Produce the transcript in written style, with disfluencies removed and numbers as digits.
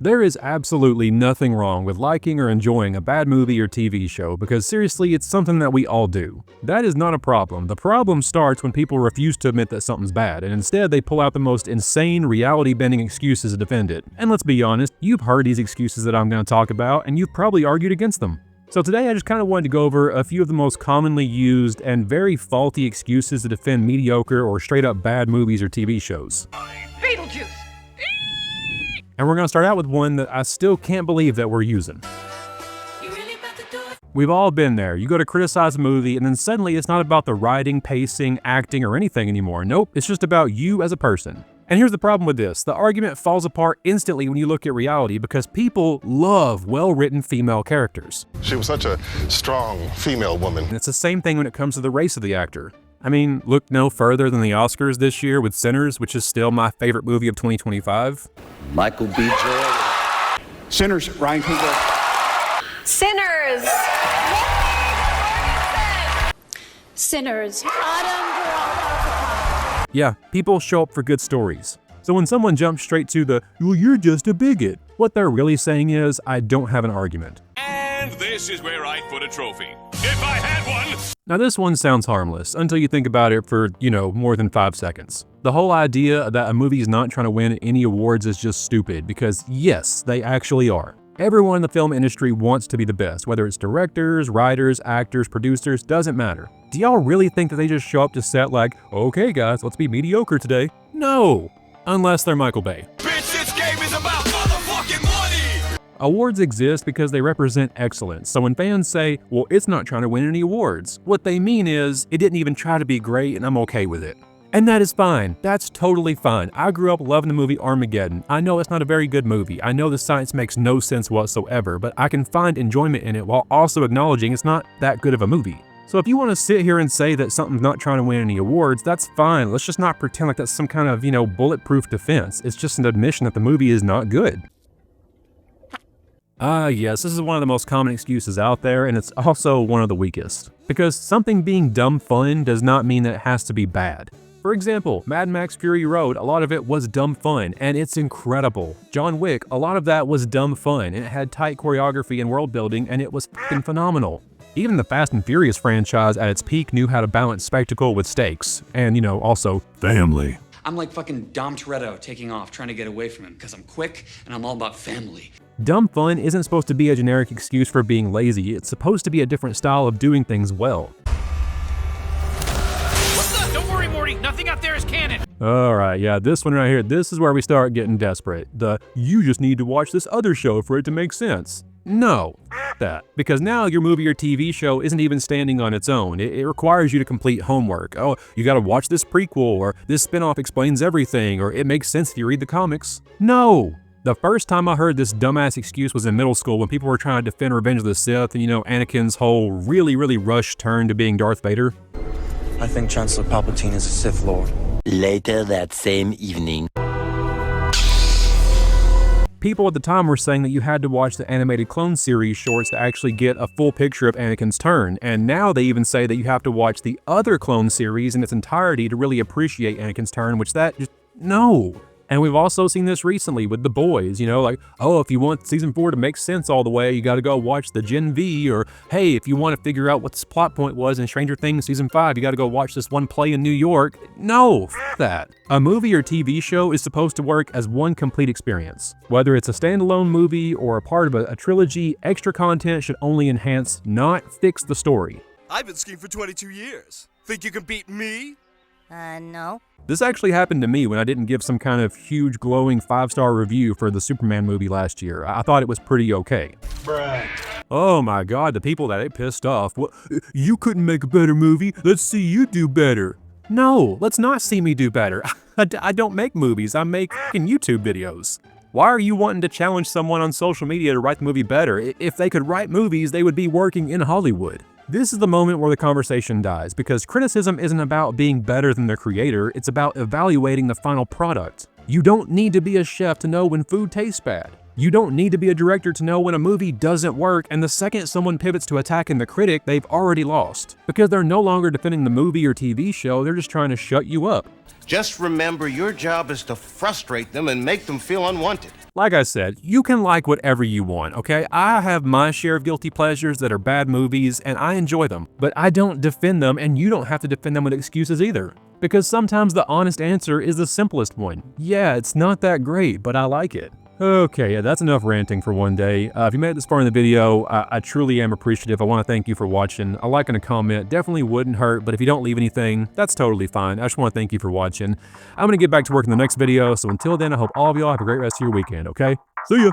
There is absolutely nothing wrong with liking or enjoying a bad movie or TV show because seriously, it's something that we all do. That is not a problem. The problem starts when people refuse to admit that something's bad, and instead they pull out the most insane, reality-bending excuses to defend it. And let's be honest, you've heard these excuses that I'm going to talk about, and you've probably argued against them. So today I just kind of wanted to go over a few of the most commonly used and very faulty excuses to defend mediocre or straight up bad movies or TV shows. Beetlejuice! And we're going to start out with one that I still can't believe that we're using. We've all been there. You go to criticize a movie and then suddenly it's not about the writing, pacing, acting, or anything anymore. Nope, it's just about you as a person. And here's the problem with this. The argument falls apart instantly when you look at reality because people love well-written female characters. She was such a strong female woman. And it's the same thing when it comes to the race of the actor. I mean, look no further than the Oscars this year with Sinners, which is still my favorite movie of 2025. Michael B. Jordan. Sinners, Ryan Coogler. Sinners! Sinners. Yeah, people show up for good stories. So when someone jumps straight to the, well, you're just a bigot, what they're really saying is, I don't have an argument. And this is where I'd put a trophy. If I had one! Now this one sounds harmless until you think about it for, more than 5 seconds. The whole idea that a movie is not trying to win any awards is just stupid because yes, they actually are. Everyone in the film industry wants to be the best, whether it's directors, writers, actors, producers, doesn't matter. Do y'all really think that they just show up to set like, okay guys, let's be mediocre today? No! Unless they're Michael Bay. Bitch, this game is about motherfucking money! Awards exist because they represent excellence, so when fans say, well, it's not trying to win any awards, what they mean is, it didn't even try to be great and I'm okay with it. And that is fine. That's totally fine. I grew up loving the movie Armageddon. I know it's not a very good movie. I know the science makes no sense whatsoever, but I can find enjoyment in it while also acknowledging it's not that good of a movie. So if you want to sit here and say that something's not trying to win any awards, that's fine. Let's just not pretend like that's some kind of, bulletproof defense. It's just an admission that the movie is not good. Yes, this is one of the most common excuses out there, and it's also one of the weakest. Because something being dumb fun does not mean that it has to be bad. For example, Mad Max Fury Road, a lot of it was dumb fun, and it's incredible. John Wick, a lot of that was dumb fun, and it had tight choreography and world building, and it was fucking phenomenal. Even the Fast and Furious franchise at its peak knew how to balance spectacle with stakes, and also family. I'm like fucking Dom Toretto taking off, trying to get away from him, because I'm quick, and I'm all about family. Dumb fun isn't supposed to be a generic excuse for being lazy, it's supposed to be a different style of doing things well. Don't worry, Morty, nothing out there is canon. Alright, yeah, this one right here, this is where we start getting desperate. You just need to watch this other show for it to make sense. No, that. Because now your movie or TV show isn't even standing on its own. It requires you to complete homework. Oh, you gotta watch this prequel, or this spinoff explains everything, or it makes sense if you read the comics. No! The first time I heard this dumbass excuse was in middle school when people were trying to defend Revenge of the Sith and Anakin's whole really rushed turn to being Darth Vader. I think Chancellor Palpatine is a Sith Lord. Later that same evening. People at the time were saying that you had to watch the animated Clone series shorts to actually get a full picture of Anakin's turn, and now they even say that you have to watch the other Clone series in its entirety to really appreciate Anakin's turn, which no. And we've also seen this recently with The Boys, oh, if you want season 4 to make sense all the way, you gotta go watch the Gen V, or hey, if you want to figure out what this plot point was in Stranger Things season 5, you gotta go watch this one play in New York. No, f that. A movie or TV show is supposed to work as one complete experience. Whether it's a standalone movie or a part of a trilogy, extra content should only enhance, not fix the story. I've been skiing for 22 years. Think you can beat me? No. This actually happened to me when I didn't give some kind of huge glowing 5-star review for the Superman movie last year. I thought it was pretty okay. Bruh. Oh my god, the people that it pissed off. What, you couldn't make a better movie? Let's see you do better. No, let's not see me do better. I don't make movies, I make fucking YouTube videos. Why are you wanting to challenge someone on social media to write the movie better? If they could write movies, they would be working in Hollywood. This is the moment where the conversation dies, because criticism isn't about being better than the creator, it's about evaluating the final product. You don't need to be a chef to know when food tastes bad. You don't need to be a director to know when a movie doesn't work, and the second someone pivots to attacking the critic, they've already lost. Because they're no longer defending the movie or TV show, they're just trying to shut you up. Just remember, your job is to frustrate them and make them feel unwanted. Like I said, you can like whatever you want, okay? I have my share of guilty pleasures that are bad movies, and I enjoy them. But I don't defend them, and you don't have to defend them with excuses either. Because sometimes the honest answer is the simplest one. Yeah, it's not that great, but I like it. Okay, yeah, that's enough ranting for one day. If you made it this far in the video, I truly am appreciative. I want to thank you for watching. A like and a comment definitely wouldn't hurt, but if you don't leave anything, that's totally fine. I just want to thank you for watching. I'm going to get back to work in the next video, so until then, I hope all of y'all have a great rest of your weekend, okay? See ya!